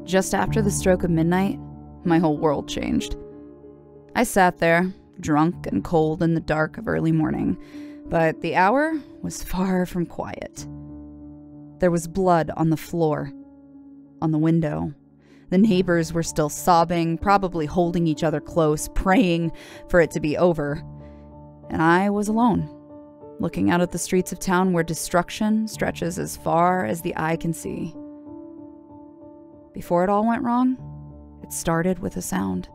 Just after the stroke of midnight, my whole world changed. I sat there, drunk and cold in the dark of early morning, but the hour was far from quiet. There was blood on the floor, on the window. The neighbors were still sobbing, probably holding each other close, praying for it to be over. And I was alone, looking out at the streets of town where destruction stretches as far as the eye can see. Before it all went wrong, it started with a sound.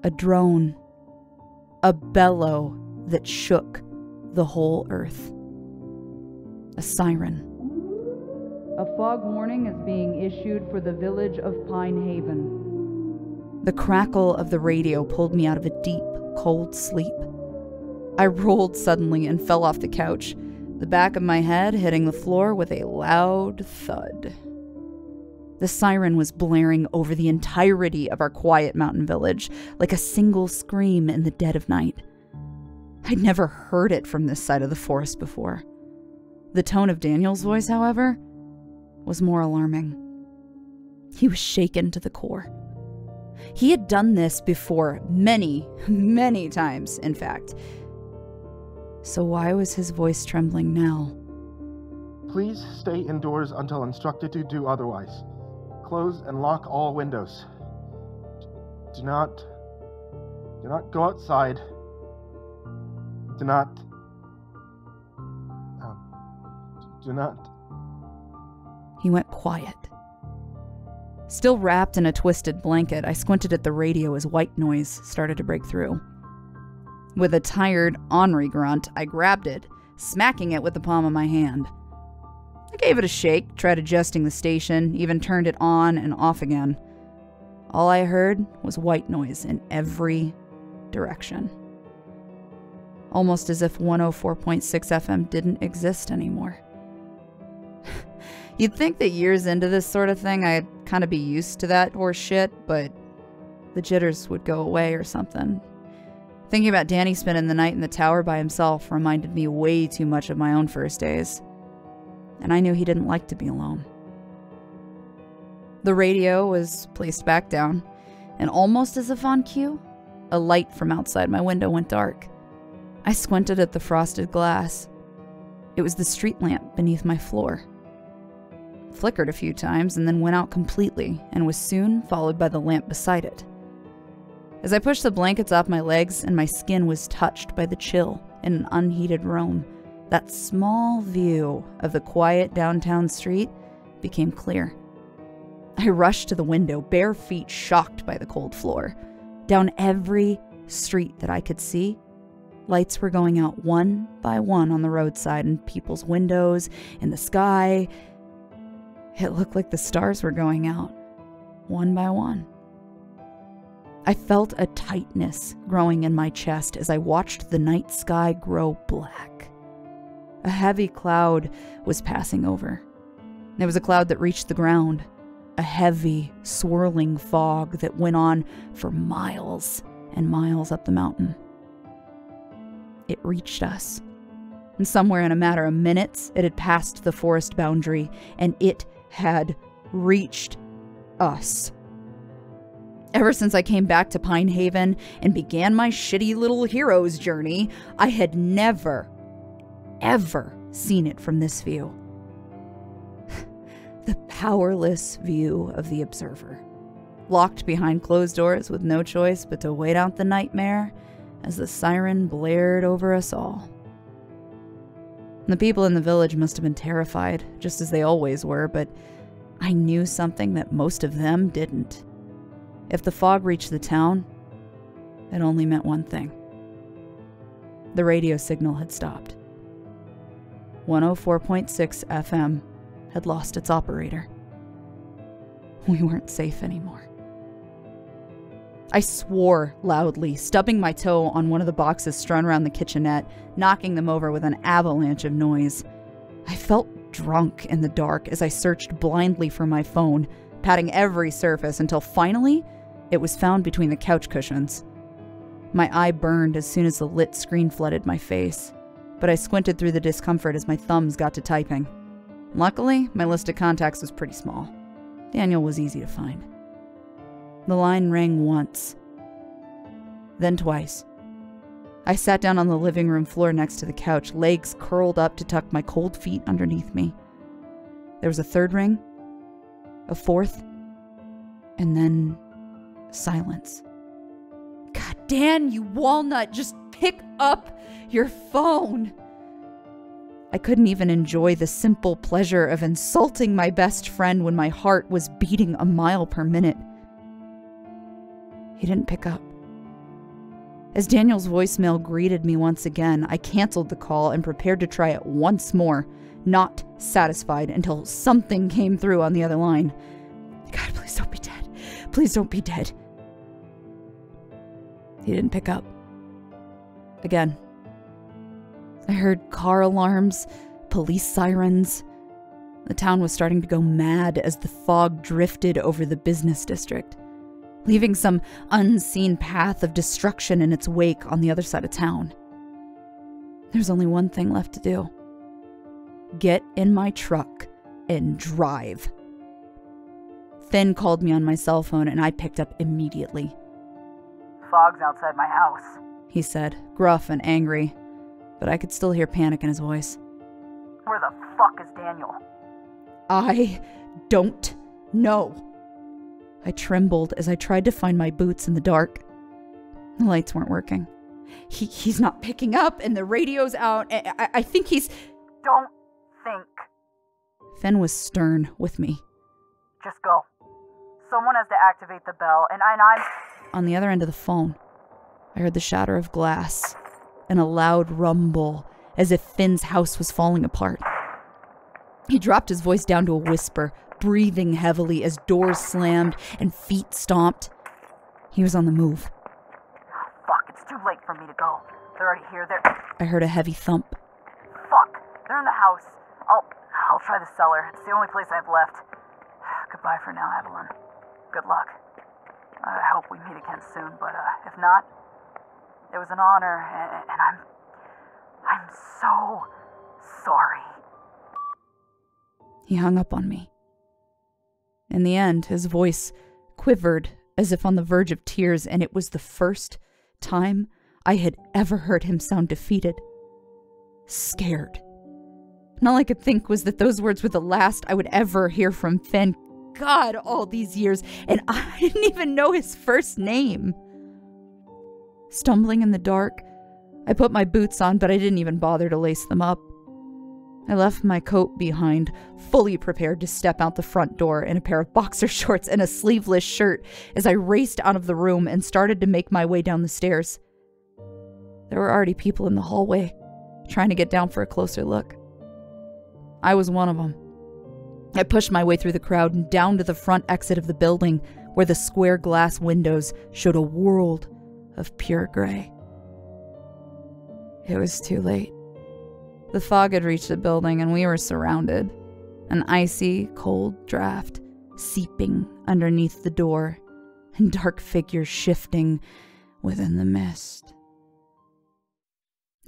A drone. A bellow that shook the whole earth. A siren. A fog warning is being issued for the village of Pine Haven. The crackle of the radio pulled me out of a deep, cold sleep. I rolled suddenly and fell off the couch, the back of my head hitting the floor with a loud thud. The siren was blaring over the entirety of our quiet mountain village, like a single scream in the dead of night. I'd never heard it from this side of the forest before. The tone of Daniel's voice, however, was more alarming. He was shaken to the core. He had done this before many, many times, in fact. So why was his voice trembling now? Please stay indoors until instructed to do otherwise. Close and lock all windows. Do not go outside. Do not. He went quiet. Still wrapped in a twisted blanket, I squinted at the radio as white noise started to break through. With a tired, ornery grunt, I grabbed it, smacking it with the palm of my hand. I gave it a shake, tried adjusting the station, even turned it on and off again. All I heard was white noise in every direction. Almost as if 104.6 FM didn't exist anymore. You'd think that years into this sort of thing I'd kind of be used to that horse shit, but the jitters would go away or something. Thinking about Danny spending the night in the tower by himself reminded me way too much of my own first days. And I knew he didn't like to be alone. The radio was placed back down, and almost as if on cue, a light from outside my window went dark. I squinted at the frosted glass. It was the street lamp beneath my floor. It flickered a few times and then went out completely, and was soon followed by the lamp beside it. As I pushed the blankets off my legs and my skin was touched by the chill in an unheated room, that small view of the quiet downtown street became clear. I rushed to the window, bare feet shocked by the cold floor. Down every street that I could see, lights were going out one by one on the roadside, in people's windows, in the sky. It looked like the stars were going out, one by one. I felt a tightness growing in my chest as I watched the night sky grow black. A heavy cloud was passing over. There was a cloud that reached the ground, a heavy, swirling fog that went on for miles and miles up the mountain. It reached us. And somewhere in a matter of minutes, it had passed the forest boundary, and it had reached us. Ever since I came back to Pine Haven and began my shitty little hero's journey, I had never, ever seen it from this view. The powerless view of the observer, locked behind closed doors with no choice but to wait out the nightmare as the siren blared over us all. The people in the village must have been terrified, just as they always were, but I knew something that most of them didn't. If the fog reached the town, it only meant one thing. The radio signal had stopped. 104.6 FM had lost its operator. We weren't safe anymore. I swore loudly, stubbing my toe on one of the boxes strewn around the kitchenette, knocking them over with an avalanche of noise. I felt drunk in the dark as I searched blindly for my phone, patting every surface until finally it was found between the couch cushions. My eye burned as soon as the lit screen flooded my face, but I squinted through the discomfort as my thumbs got to typing. Luckily, my list of contacts was pretty small. Daniel was easy to find. The line rang once, then twice. I sat down on the living room floor next to the couch, legs curled up to tuck my cold feet underneath me. There was a third ring, a fourth, and then silence. God, Dan, you walnut, just pick up your phone. I couldn't even enjoy the simple pleasure of insulting my best friend when my heart was beating a mile per minute. He didn't pick up. As Daniel's voicemail greeted me once again, I canceled the call and prepared to try it once more, not satisfied until something came through on the other line. God, please don't be dead. Please don't be dead. He didn't pick up. Again. I heard car alarms, police sirens. The town was starting to go mad as the fog drifted over the business district, leaving some unseen path of destruction in its wake on the other side of town. There's only one thing left to do. Get in my truck and drive. Finn called me on my cell phone and I picked up immediately. Fog's outside my house, he said, gruff and angry, but I could still hear panic in his voice. Where the fuck is Daniel? I don't know. I trembled as I tried to find my boots in the dark. The lights weren't working. He's not picking up and the radio's out. I think he's... Don't think. Finn was stern with me. Just go. Someone has to activate the bell, and I'm... On the other end of the phone, I heard the shatter of glass and a loud rumble as if Finn's house was falling apart. He dropped his voice down to a whisper, breathing heavily as doors slammed and feet stomped. He was on the move. Fuck, it's too late for me to go. They're already here. I heard a heavy thump. Fuck, they're in the house. I'll try the cellar. It's the only place I have left. Goodbye for now, Evelyn. Good luck. I hope we meet again soon, but if not, it was an honor, and I'm so sorry. He hung up on me. In the end, his voice quivered as if on the verge of tears, and it was the first time I had ever heard him sound defeated. Scared. And all I could think was that those words were the last I would ever hear from Finn. God, all these years, and I didn't even know his first name. Stumbling in the dark, I put my boots on, but I didn't even bother to lace them up. I left my coat behind, fully prepared to step out the front door in a pair of boxer shorts and a sleeveless shirt as I raced out of the room and started to make my way down the stairs. There were already people in the hallway, trying to get down for a closer look. I was one of them. I pushed my way through the crowd and down to the front exit of the building, where the square glass windows showed a world of pure gray. It was too late. The fog had reached the building and we were surrounded. An icy, cold draft seeping underneath the door and dark figures shifting within the mist.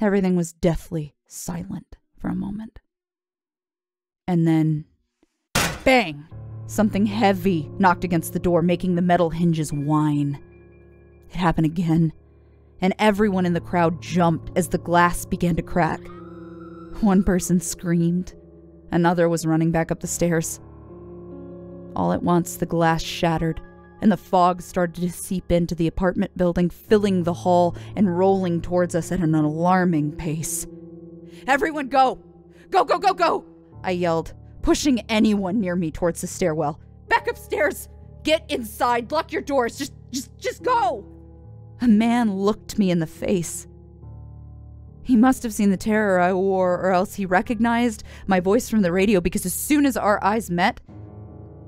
Everything was deathly silent for a moment. And then, bang! Something heavy knocked against the door, making the metal hinges whine. It happened again, and everyone in the crowd jumped as the glass began to crack. One person screamed. Another was running back up the stairs. All at once, the glass shattered, and the fog started to seep into the apartment building, filling the hall and rolling towards us at an alarming pace. "Everyone go! Go, go, go, go!" I yelled, pushing anyone near me towards the stairwell. "Back upstairs! Get inside! Lock your doors! Just go!" A man looked me in the face. He must have seen the terror I wore, or else he recognized my voice from the radio, because as soon as our eyes met,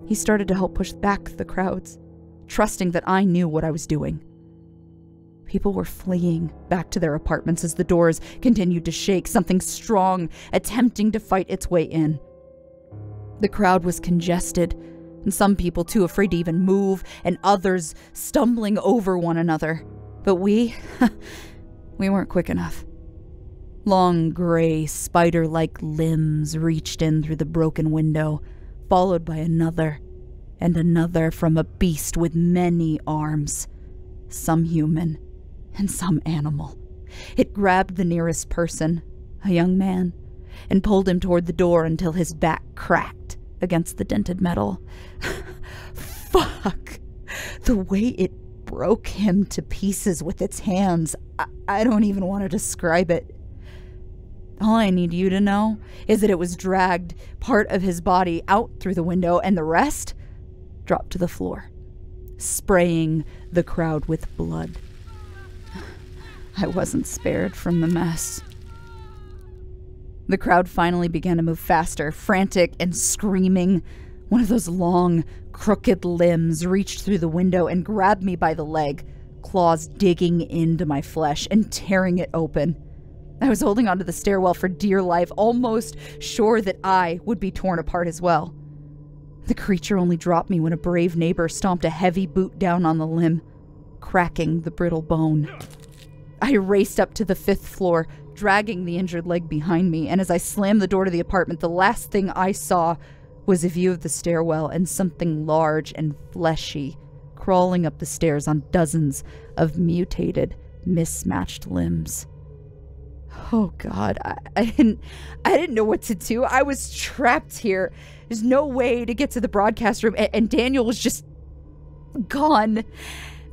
he started to help push back the crowds, trusting that I knew what I was doing. People were fleeing back to their apartments as the doors continued to shake, something strong attempting to fight its way in. The crowd was congested, and some people too afraid to even move, and others stumbling over one another. But we weren't quick enough. Long, gray, spider-like limbs reached in through the broken window, followed by another and another from a beast with many arms, some human and some animal. It grabbed the nearest person, a young man, and pulled him toward the door until his back cracked against the dented metal. Fuck! The way it broke him to pieces with its hands, I don't even want to describe it. All I need you to know is that it was dragged part of his body out through the window and the rest dropped to the floor, spraying the crowd with blood. I wasn't spared from the mess. The crowd finally began to move faster, frantic and screaming. One of those long, crooked limbs reached through the window and grabbed me by the leg, claws digging into my flesh and tearing it open. I was holding onto the stairwell for dear life, almost sure that I would be torn apart as well. The creature only dropped me when a brave neighbor stomped a heavy boot down on the limb, cracking the brittle bone. I raced up to the 5th floor, dragging the injured leg behind me, and as I slammed the door to the apartment, the last thing I saw was a view of the stairwell and something large and fleshy crawling up the stairs on dozens of mutated, mismatched limbs. Oh God, I didn't know what to do. I was trapped here. There's no way to get to the broadcast room, and Daniel was just gone.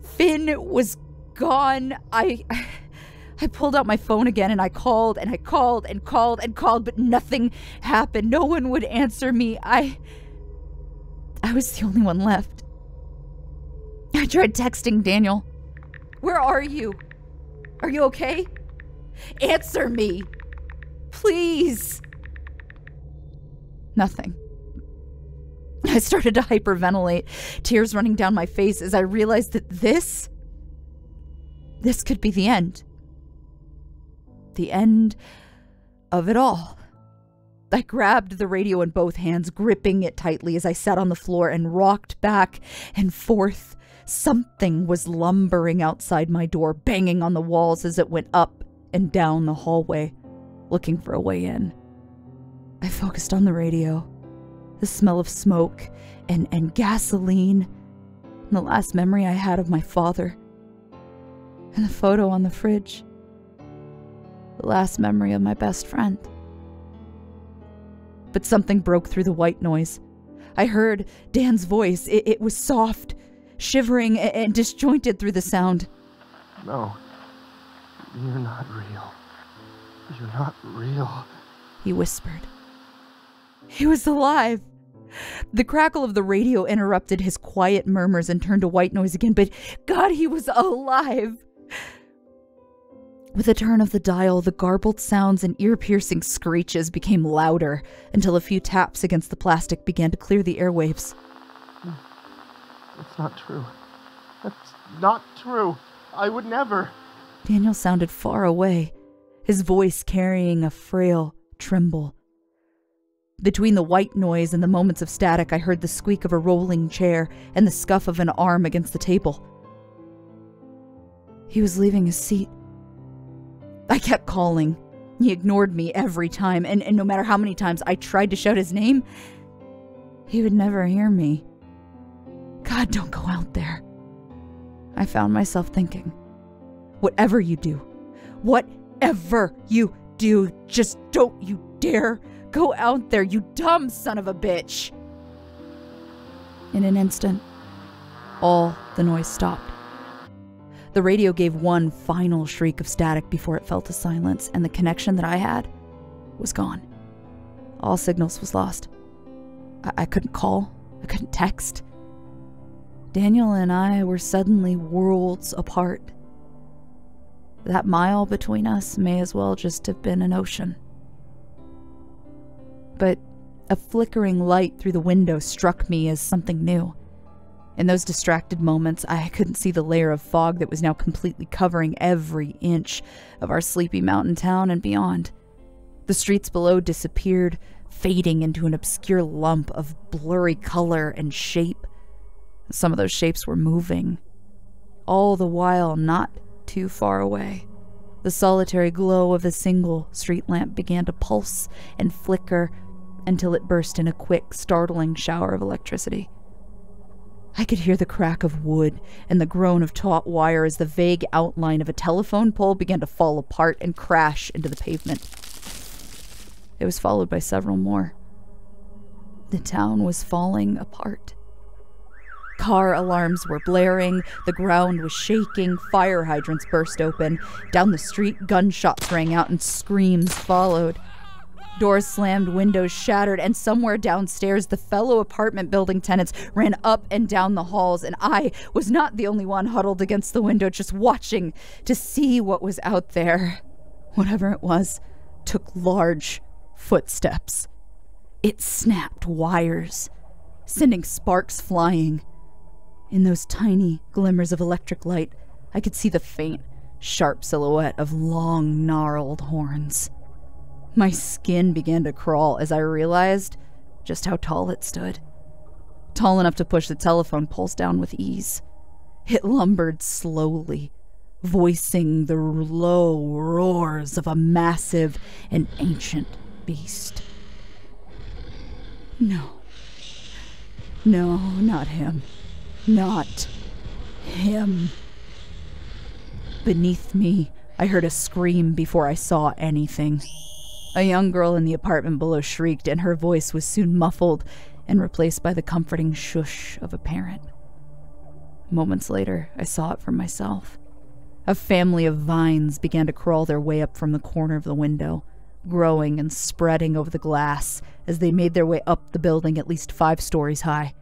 Finn was gone. I pulled out my phone again and I called and I called and called and called, but nothing happened. No one would answer me. I was the only one left. I tried texting Daniel. Where are you? Are you okay? Answer me. Please. Nothing. I started to hyperventilate, tears running down my face as I realized that this could be the end. The end of it all. I grabbed the radio in both hands, gripping it tightly as I sat on the floor and rocked back and forth. Something was lumbering outside my door, banging on the walls as it went up and down the hallway, looking for a way in. I focused on the radio, the smell of smoke and gasoline, and the last memory I had of my father, and the photo on the fridge. The last memory of my best friend. But something broke through the white noise. I heard Dan's voice. It was soft, shivering and disjointed through the sound. No, you're not real. You're not real, he whispered. He was alive. The crackle of the radio interrupted his quiet murmurs and turned to white noise again, but God, he was alive. With a turn of the dial, the garbled sounds and ear-piercing screeches became louder until a few taps against the plastic began to clear the airwaves. That's not true. That's not true. I would never. Daniel sounded far away, his voice carrying a frail tremble. Between the white noise and the moments of static, I heard the squeak of a rolling chair and the scuff of an arm against the table. He was leaving his seat. I kept calling. He ignored me every time, and no matter how many times I tried to shout his name, he would never hear me. God, don't go out there. I found myself thinking, whatever you do, just don't you dare go out there, you dumb son of a bitch. In an instant, all the noise stopped. The radio gave one final shriek of static before it fell to silence, and the connection that I had was gone. All signals was lost. I couldn't call. I couldn't text. Daniel and I were suddenly worlds apart. That mile between us may as well just have been an ocean. But a flickering light through the window struck me as something new. In those distracted moments, I couldn't see the layer of fog that was now completely covering every inch of our sleepy mountain town and beyond. The streets below disappeared, fading into an obscure lump of blurry color and shape. Some of those shapes were moving, all the while not too far away. The solitary glow of a single street lamp began to pulse and flicker until it burst in a quick, startling shower of electricity. I could hear the crack of wood and the groan of taut wire as the vague outline of a telephone pole began to fall apart and crash into the pavement. It was followed by several more. The town was falling apart. Car alarms were blaring, the ground was shaking, fire hydrants burst open. Down the street, gunshots rang out and screams followed. Doors slammed, windows shattered, and somewhere downstairs, the fellow apartment building tenants ran up and down the halls, and I was not the only one huddled against the window, just watching to see what was out there. Whatever it was, took large footsteps. It snapped wires, sending sparks flying. In those tiny glimmers of electric light, I could see the faint, sharp silhouette of long, gnarled horns. My skin began to crawl as I realized just how tall it stood. Tall enough to push the telephone poles down with ease. It lumbered slowly, voicing the low roars of a massive and ancient beast. No, not him. Not him. Beneath me, I heard a scream before I saw anything. A young girl in the apartment below shrieked, and her voice was soon muffled and replaced by the comforting shush of a parent. Moments later, I saw it for myself. A family of vines began to crawl their way up from the corner of the window, growing and spreading over the glass as they made their way up the building at least 5 stories high.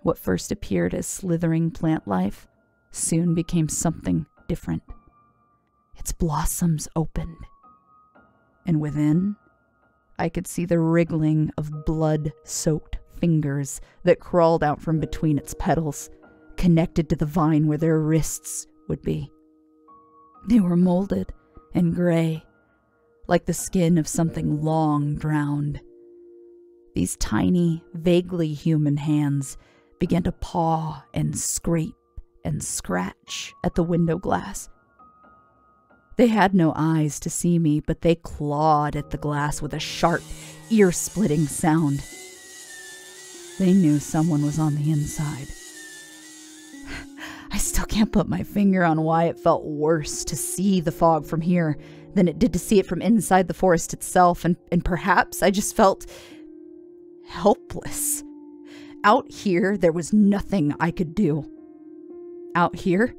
What first appeared as slithering plant life soon became something different. Its blossoms opened, and within, I could see the wriggling of blood-soaked fingers that crawled out from between its petals, connected to the vine where their wrists would be. They were molded and gray, like the skin of something long drowned. These tiny, vaguely human hands began to paw and scrape and scratch at the window glass. They had no eyes to see me, but they clawed at the glass with a sharp, ear-splitting sound. They knew someone was on the inside. I still can't put my finger on why it felt worse to see the fog from here than it did to see it from inside the forest itself, and perhaps I just felt helpless. Out here, there was nothing I could do. Out here,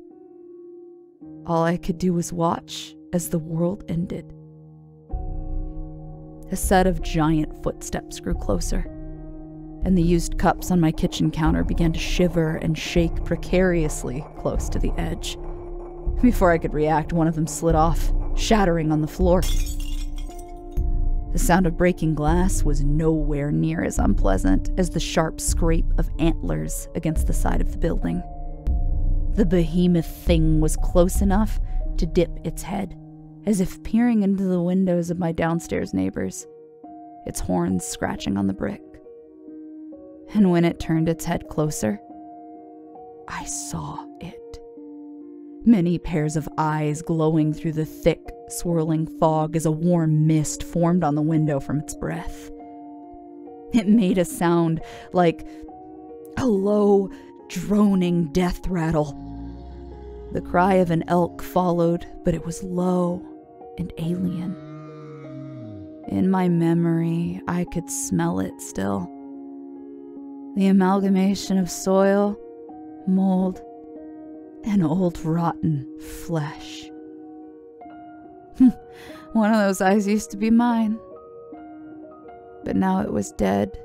all I could do was watch as the world ended. A set of giant footsteps grew closer, and the used cups on my kitchen counter began to shiver and shake precariously close to the edge. Before I could react, one of them slid off, shattering on the floor. The sound of breaking glass was nowhere near as unpleasant as the sharp scrape of antlers against the side of the building. The behemoth thing was close enough to dip its head, as if peering into the windows of my downstairs neighbors, its horns scratching on the brick. And when it turned its head closer, I saw it. Many pairs of eyes glowing through the thick, swirling fog as a warm mist formed on the window from its breath. It made a sound like a low, droning death rattle. The cry of an elk followed, but it was low and alien. In my memory, I could smell it still. The amalgamation of soil, mold, and old rotten flesh. One of those eyes used to be mine, but now it was dead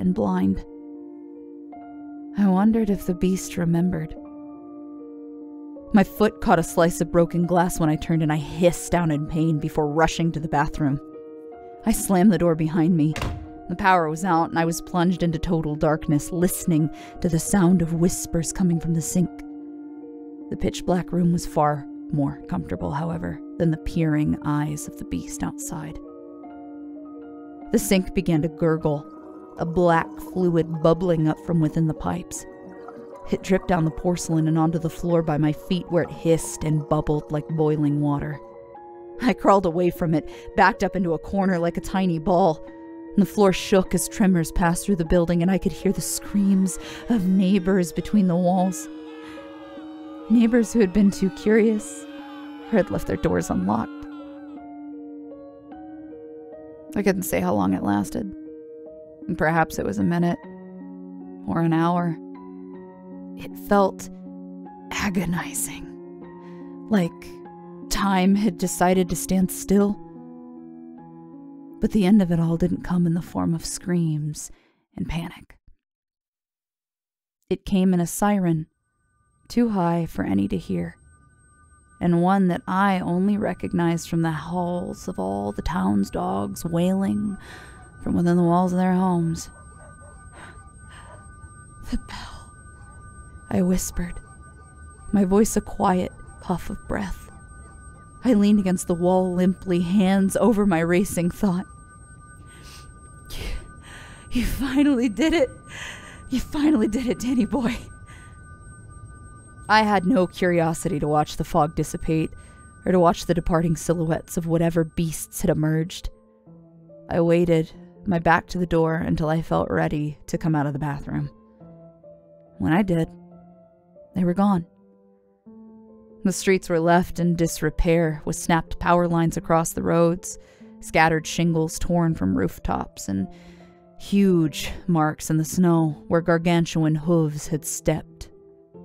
and blind. I wondered if the beast remembered. My foot caught a slice of broken glass when I turned, and I hissed out in pain before rushing to the bathroom. I slammed the door behind me. The power was out, and I was plunged into total darkness, listening to the sound of whispers coming from the sink. The pitch-black room was far more comfortable, however, than the peering eyes of the beast outside. The sink began to gurgle, a black fluid bubbling up from within the pipes. It dripped down the porcelain and onto the floor by my feet, where it hissed and bubbled like boiling water. I crawled away from it, backed up into a corner like a tiny ball. The floor shook as tremors passed through the building, and I could hear the screams of neighbors between the walls. Neighbors who had been too curious or had left their doors unlocked. I couldn't say how long it lasted. Perhaps it was a minute or an hour. It felt agonizing, like time had decided to stand still. But the end of it all didn't come in the form of screams and panic. It came in a siren, too high for any to hear, and one that I only recognized from the howls of all the town's dogs wailing from within the walls of their homes. The bell, I whispered, my voice a quiet puff of breath. I leaned against the wall limply, hands over my racing thought. You finally did it. You finally did it, Danny boy. I had no curiosity to watch the fog dissipate or to watch the departing silhouettes of whatever beasts had emerged. I waited, my back to the door, until I felt ready to come out of the bathroom. When I did, they were gone. The streets were left in disrepair, with snapped power lines across the roads, scattered shingles torn from rooftops, and huge marks in the snow where gargantuan hooves had stepped.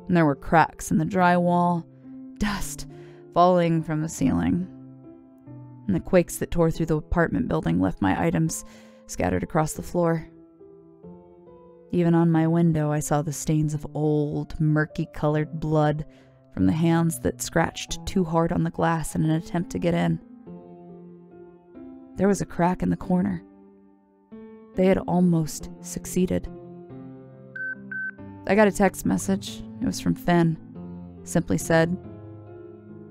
And there were cracks in the drywall, dust falling from the ceiling. And the quakes that tore through the apartment building left my items scattered across the floor. Even on my window, I saw the stains of old, murky-colored blood from the hands that scratched too hard on the glass in an attempt to get in. There was a crack in the corner. They had almost succeeded. I got a text message. It was from Finn. It simply said,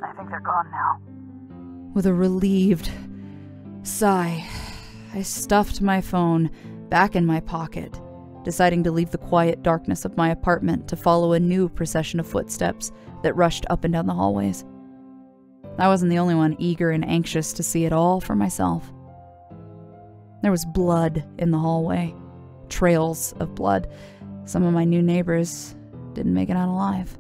I think they're gone now. With a relieved sigh, I stuffed my phone back in my pocket, deciding to leave the quiet darkness of my apartment to follow a new procession of footsteps that rushed up and down the hallways. I wasn't the only one eager and anxious to see it all for myself. There was blood in the hallway, trails of blood. Some of my new neighbors didn't make it out alive.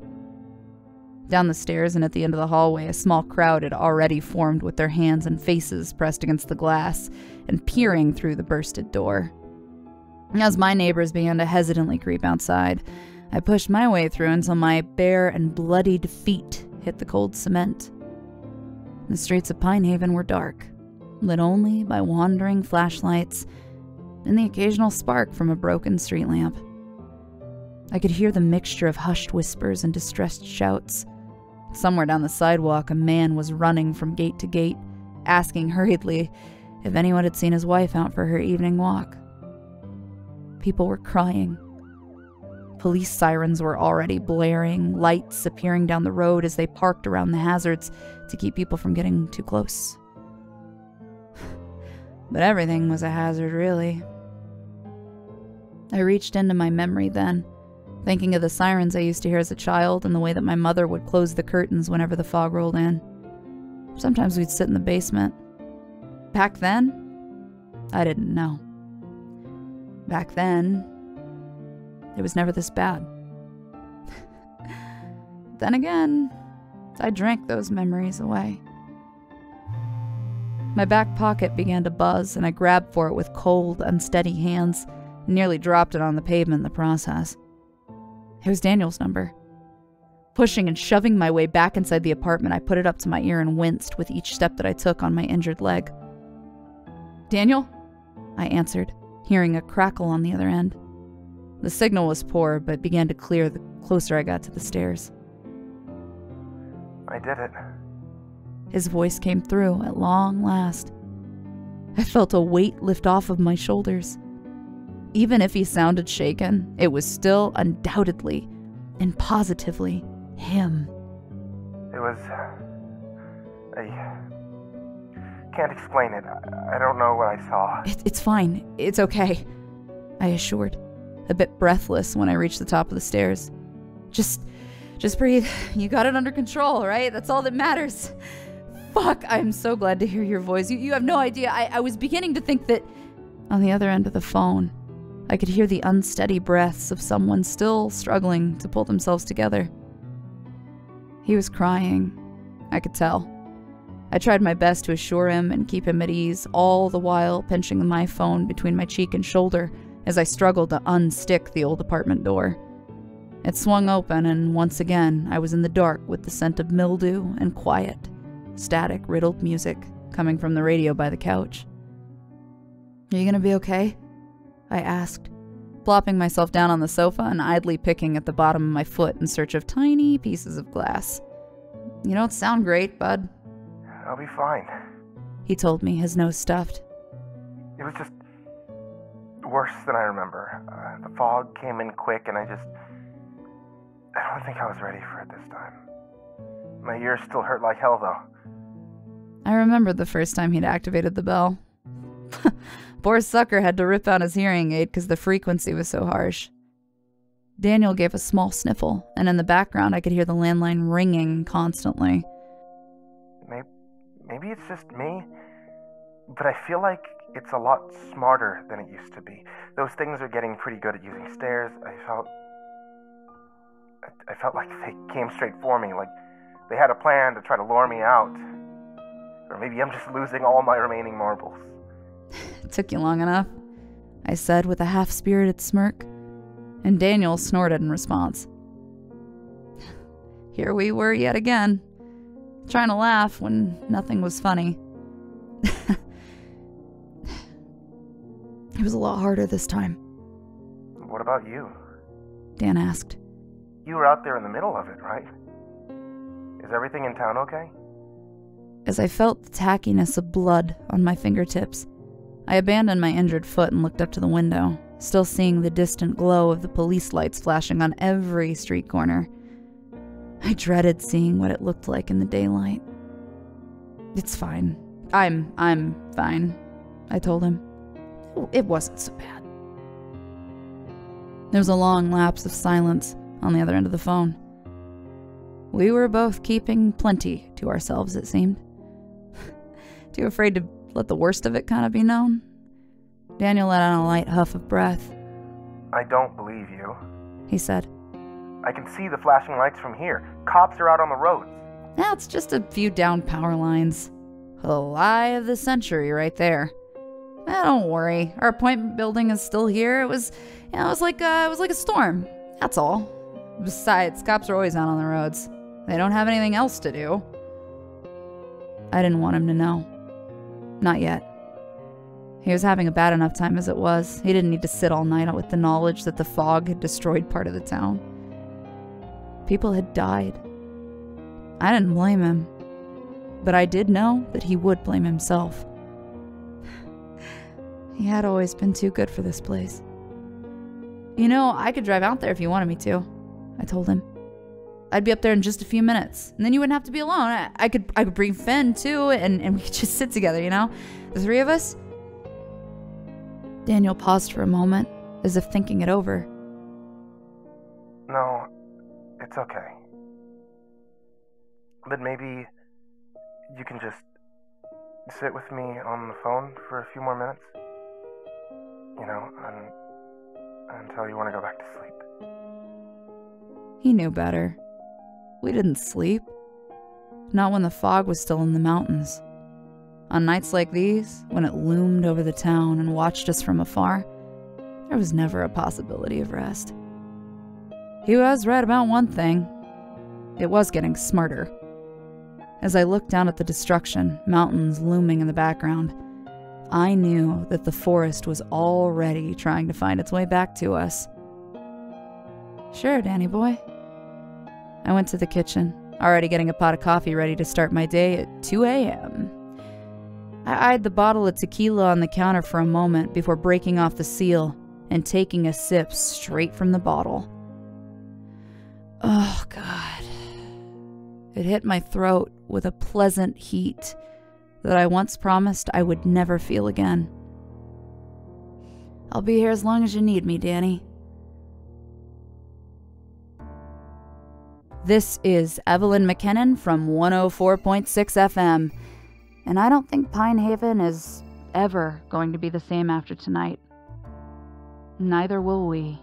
Down the stairs and at the end of the hallway, a small crowd had already formed with their hands and faces pressed against the glass and peering through the bursted door. As my neighbors began to hesitantly creep outside, I pushed my way through until my bare and bloodied feet hit the cold cement. The streets of Pinehaven were dark, lit only by wandering flashlights and the occasional spark from a broken street lamp. I could hear the mixture of hushed whispers and distressed shouts. Somewhere down the sidewalk, a man was running from gate to gate, asking hurriedly if anyone had seen his wife out for her evening walk. People were crying. Police sirens were already blaring, lights appearing down the road as they parked around the hazards to keep people from getting too close. But everything was a hazard, really. I reached into my memory then, thinking of the sirens I used to hear as a child and the way that my mother would close the curtains whenever the fog rolled in. Sometimes we'd sit in the basement. Back then, I didn't know. Back then, it was never this bad. Then again, I drank those memories away. My back pocket began to buzz, and I grabbed for it with cold, unsteady hands, and nearly dropped it on the pavement in the process. It was Daniel's number. Pushing and shoving my way back inside the apartment, I put it up to my ear and winced with each step that I took on my injured leg. Daniel? I answered, hearing a crackle on the other end. The signal was poor, but began to clear the closer I got to the stairs. I did it. His voice came through at long last. I felt a weight lift off of my shoulders. Even if he sounded shaken, it was still undoubtedly and positively him. It was... I can't explain it. I don't know what I saw. It's fine. It's okay, I assured, a bit breathless when I reached the top of the stairs. Just breathe. You got it under control, right? That's all that matters. Fuck, I'm so glad to hear your voice. You have no idea. I was beginning to think that On the other end of the phone, I could hear the unsteady breaths of someone still struggling to pull themselves together. He was crying. I could tell. I tried my best to assure him and keep him at ease, all the while pinching my phone between my cheek and shoulder as I struggled to unstick the old apartment door. It swung open, and once again I was in the dark with the scent of mildew and quiet, static-riddled music coming from the radio by the couch. "Are you gonna be okay?" I asked, plopping myself down on the sofa and idly picking at the bottom of my foot in search of tiny pieces of glass. "You don't sound great, bud." I'll be fine. He told me, his nose stuffed. It was just worse than I remember. The fog came in quick and I don't think I was ready for it this time. My ears still hurt like hell though. I remembered the first time he'd activated the bell. Poor sucker had to rip out his hearing aid because the frequency was so harsh. Daniel gave a small sniffle, and in the background I could hear the landline ringing constantly. Maybe it's just me, but I feel like it's a lot smarter than it used to be. Those things are getting pretty good at using stairs. I felt like they came straight for me, like they had a plan to try to lure me out. Or maybe I'm just losing all my remaining marbles. "It took you long enough," I said with a half-spirited smirk, and Daniel snorted in response. Here we were yet again, trying to laugh when nothing was funny. It was a lot harder this time. What about you? Dan asked. You were out there in the middle of it, right? Is everything in town okay? As I felt the tackiness of blood on my fingertips, I abandoned my injured foot and looked up to the window, still seeing the distant glow of the police lights flashing on every street corner. I dreaded seeing what it looked like in the daylight. "It's fine. I'm fine," I told him. It wasn't so bad. There was a long lapse of silence on the other end of the phone. We were both keeping plenty to ourselves, it seemed. Too afraid to let the worst of it kind of be known. Daniel let out a light huff of breath. "I don't believe you," he said. "I can see the flashing lights from here. Cops are out on the roads." That's just a few down power lines. A lie of the century right there. Don't worry. Our appointment building is still here. It was like a storm. That's all. Besides, cops are always out on the roads. They don't have anything else to do. I didn't want him to know. Not yet. He was having a bad enough time as it was. He didn't need to sit all night with the knowledge that the fog had destroyed part of the town. People had died. I didn't blame him. But I did know that he would blame himself. He had always been too good for this place. "You know, I could drive out there if you wanted me to," I told him. "I'd be up there in just a few minutes, and then you wouldn't have to be alone. I could bring Finn, too, and we could just sit together, you know? The three of us." Daniel paused for a moment, as if thinking it over. "No, it's okay. But maybe you can just sit with me on the phone for a few more minutes? You know, until you want to go back to sleep." He knew better. We didn't sleep. Not when the fog was still in the mountains. On nights like these, when it loomed over the town and watched us from afar, there was never a possibility of rest. He was right about one thing. It was getting smarter. As I looked down at the destruction, mountains looming in the background, I knew that the forest was already trying to find its way back to us. "Sure, Danny boy." I went to the kitchen, already getting a pot of coffee ready to start my day at 2 a.m. I eyed the bottle of tequila on the counter for a moment before breaking off the seal and taking a sip straight from the bottle. Oh, God. It hit my throat with a pleasant heat that I once promised I would never feel again. "I'll be here as long as you need me, Danny." This is Evelyn McKinnon from 104.6 FM, and I don't think Pine Haven is ever going to be the same after tonight. Neither will we.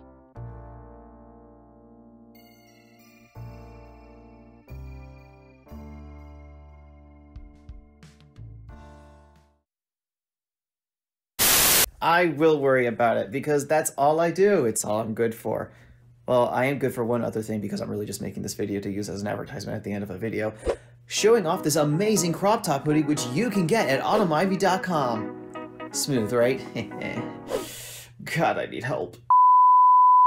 I will worry about it because that's all I do. It's all I'm good for. Well, I am good for one other thing because I'm really just making this video to use as an advertisement at the end of a video. Showing off this amazing crop top hoodie which you can get at autumnivy.com. Smooth, right? God, I need help.